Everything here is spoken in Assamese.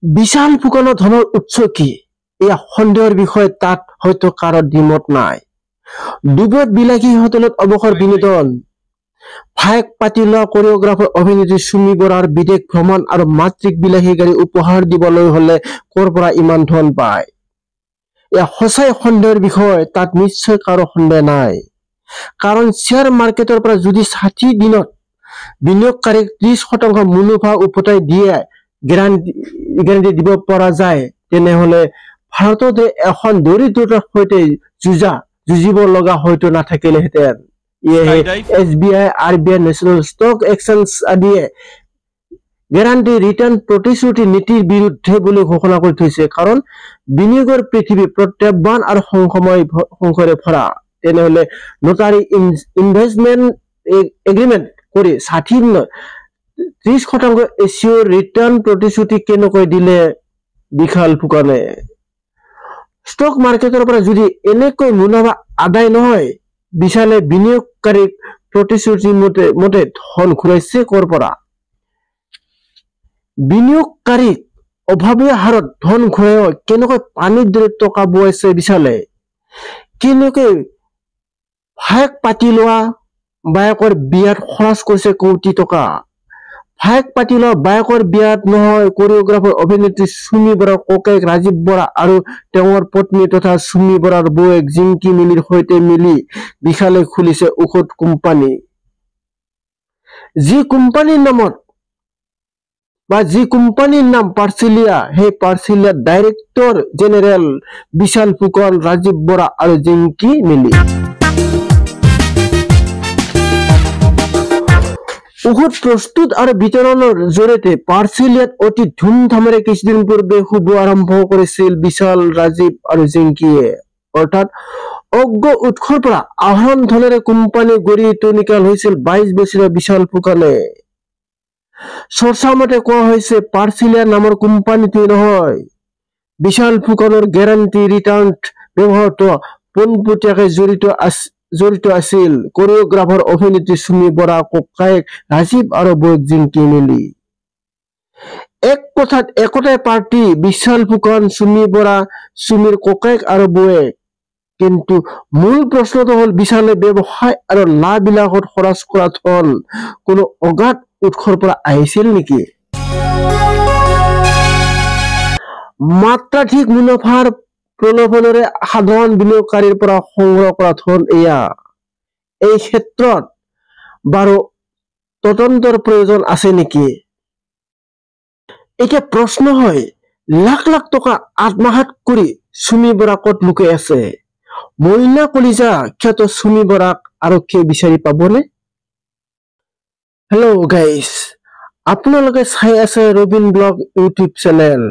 বিশাল ফুকনৰ ধনৰ উৎস কি? এয়া সন্দেহৰ বিষয়। তাত হয়তো কাৰো দ্বিমত নাই। ডুবত বিলাসী হোটেলত অৱসৰ বিনোদন, ভায়েক পাতি লোৱা কোৰিঅগ্ৰাফাৰ অভিনেত্ৰী চুমি বৰাৰ বিদেশ ভ্ৰমণ আৰু মাতৃক বিলাসী গাড়ী উপহাৰ দিবলৈ হলে ক'ৰ পৰা ইমান ধন পায়? এয়া সঁচাই সন্দেহৰ বিষয়। তাত নিশ্চয় কাৰো সন্দেহ নাই। কাৰণ শ্বেয়াৰ মাৰ্কেটৰ পৰা যদি 60 দিনত বিনিয়োগকাৰীক 30% মুনাফা উভতাই দিয়ে গেৰাণ্টি দিব পৰা যায়, তেনেহলে ভাৰতত এখন দৰিদ্ৰতাৰ সৈতে যুঁজিব লগা হয়তো নাথাকিলেহেঁতেন। SBI, RBI, national stock exchange আদিয়ে গেৰাণ্টি ৰিটাৰ্ণ প্ৰতিশ্ৰুতি নীতিৰ বিৰুদ্ধে বুলি ঘোষণা কৰি থৈছে। কাৰণ বিনিয়োগৰ পৃথিৱী প্ৰত্যাহ্বান আৰু সংশয়েৰে ভৰা। তেনেহলে নোটাৰী ইনভেষ্টমেণ্ট এগ্ৰিমেণ্ট কৰি 30% এছিয়ৰ ৰিটাৰ্ণ প্ৰতিশ্ৰুতি কেনেকৈ দিলে বিশাল ফুকনে? ষ্টক মাৰ্কেটৰ পৰা যদি এনেকৈ মুনাফা আদায় নহয়, বিশালে বিনিয়োগকাৰীক প্ৰতিশ্ৰুতি মতে ধন ঘূৰাইছে ক'ৰ পৰা? বিনিয়োগকাৰীক অভাৱীয় হাৰত ধন ঘূৰাই কেনেকৈ পানীৰ দৰে টকা বোৱাইছে বিশালে? কেনেকৈ ভায়েক পাতি লোৱা বায়েকৰ বিয়াত খৰচ কৰিছে কোটি টকা? ভায়েক পাতি লোৱা বায়েকৰ বিয়াত নহয়, কোৰিঅগ্ৰাফাৰ অভিনেত্ৰী চুমি বৰাৰ ককায়েক ৰাজীৱ বৰা আৰু তেওঁৰ পত্নী তথা চুমি বৰাৰ বৌয়েক জিংকি মিলিৰ সৈতে মিলি বিশালে খুলিছে ঔষধ কোম্পানী। যি কোম্পানীৰ নাম পাৰ্চিলিয়া, সেই পাৰ্চিলিয়াৰ ডাইৰেক্টৰ জেনেৰেল বিশাল ফুকন, ৰাজীৱ বৰা আৰু জিংকি মিলি। ঔষধ প্ৰস্তুত আৰু বিতৰণৰ জৰিয়তে পাৰ্চিলিয়াত অতি ধুমধামেৰে কিছুদিন পূৰ্বে শুভ আৰম্ভ কৰিছিল বিশাল, ৰাজীৱ আৰু জিংকিয়ে। অৰ্থাৎ অজ্ঞ উৎসৰ পৰা আহৰণ ধনেৰে কোম্পানী গঢ়ি টনিকাল হৈছিল 22 বছৰীয়া বিশাল ফুকনে। চৰ্চা মতে কোৱা হৈছে, পাৰ্চিলিয়া নামৰ কোম্পানীটোৱে নহয়, বিশাল ফুকনৰ গেৰাণ্টি ৰিটাৰ্ণত ব্যৱহৃত পোনপটীয়াকৈ জড়িত আছিল কোৰিঅগ্ৰাফাৰ অভিনেত্ৰী চুমি বৰা, ককায়েক ৰাজীৱ আৰু বৌয়েক জিংকি মিলি। এক কথাত একোটাই পাৰ্টি, বিশাল ফুকন, চুমি বৰা, চুমিৰ ককায়েক আৰু বৌয়েক। কিন্তু মূল প্ৰশ্নটো হ'ল, বিশালে ব্যৱসায় আৰু লাভ বিলাসত খৰচ কৰা ধন কোনো অগাধ উৎসৰ পৰা আহিছিল নেকি? মাত্ৰাধিক মুনাফাৰ প্ৰলোভনেৰে সাধাৰণ বিনিয়োগকাৰীৰ পৰা সংগ্ৰহ কৰা ধন এয়া। এই ক্ষেত্ৰত বাৰু তদন্তৰ প্ৰয়োজন আছে নেকি? এতিয়া প্ৰশ্ন হয়, লাখ লাখ টকা আত্মসাৎ কৰি চুমি বৰা ক'ত লুকাই আছে? মইনা কলিজা খ্যাত চুমি বৰাক আৰক্ষীয়ে বিচাৰি পাবনে? হেল্ল' গাইজ, আপোনালোকে চাই আছে ৰবিন ব্লগ ইউটিউব চেনেল।